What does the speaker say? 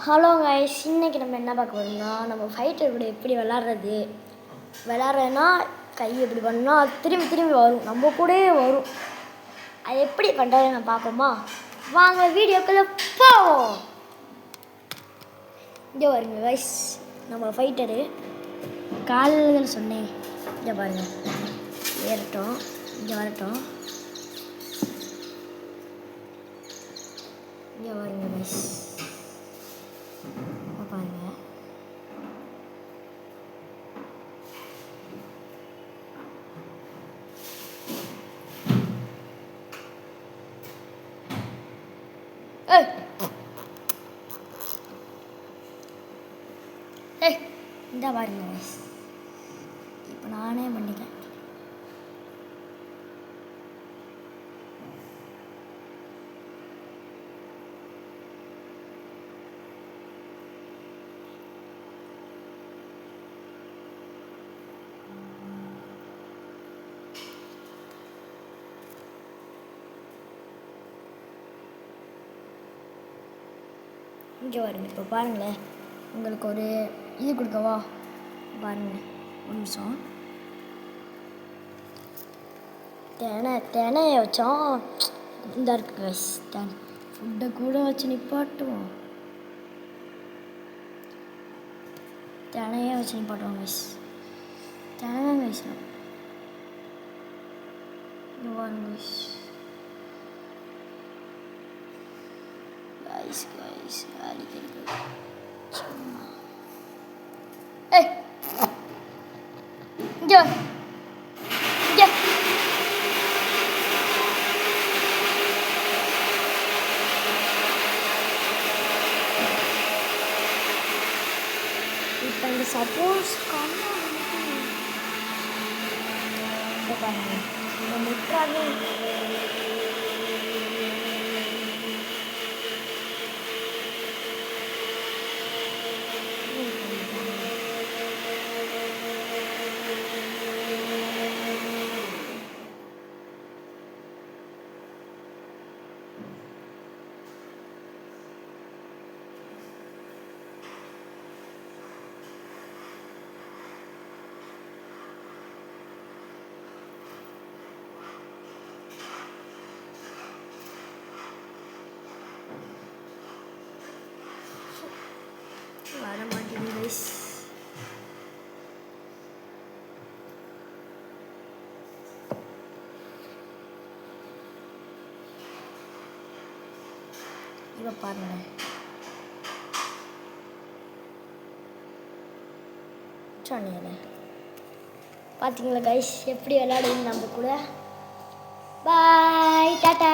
Hello guys, இன்னைக்கு நம்ம என்ன பார்க்க போறோம்னா நம்ம ஃபைட்டர் கூட எப்படி விளாட்றதுனா கை எப்படி பண்ணால் அது திரும்பி திரும்பி வரும், நம்ம கூடவே வரும். அது எப்படி பண்ணுறது நம்ம பார்ப்போமா? வாங்க வீடியோக்குள்ளே போவோம். இங்கே பாருங்க கைஸ், நம்ம ஃபைட்டரு கால்கள் சொன்னேன். இங்கே பாருங்க, ஏறட்டும், இங்கே வரட்டும். இங்கே பாருங்க கைஸ், பாருங்க. இந்த பாருங்க கைஸ், இப்போ நானே பண்ணிட்டேன். இங்கே பாருங்க, இப்போ பாருங்களேன், உங்களுக்கு ஒரு இது கொடுக்கவா? பாருங்க, ஒரு நிமிஷம். தினையை வச்சோம், இந்த இருக்கு கைஸ், ஃபுட்டை கூட வச்சு நிப்பாட்டுவோம். தினையை வச்சு நிப்பாட்டுவோம் கைஸ். தினை கைஸ், பாருங்க கைஸ். guys அடிக்கிறது சும்மா. இங்கே இங்கே இப்போ இந்த சப்போஸ் பாருங்க, இந்த முட்டாவே வர மாட்டேங்குது கைஸ். இப்போ பாருங்க, சொன்னீங்க பார்த்தீங்களா கைஸ், எப்படி விளையாடுவீங்க நம்ம கூட. பாய், டாட்டா.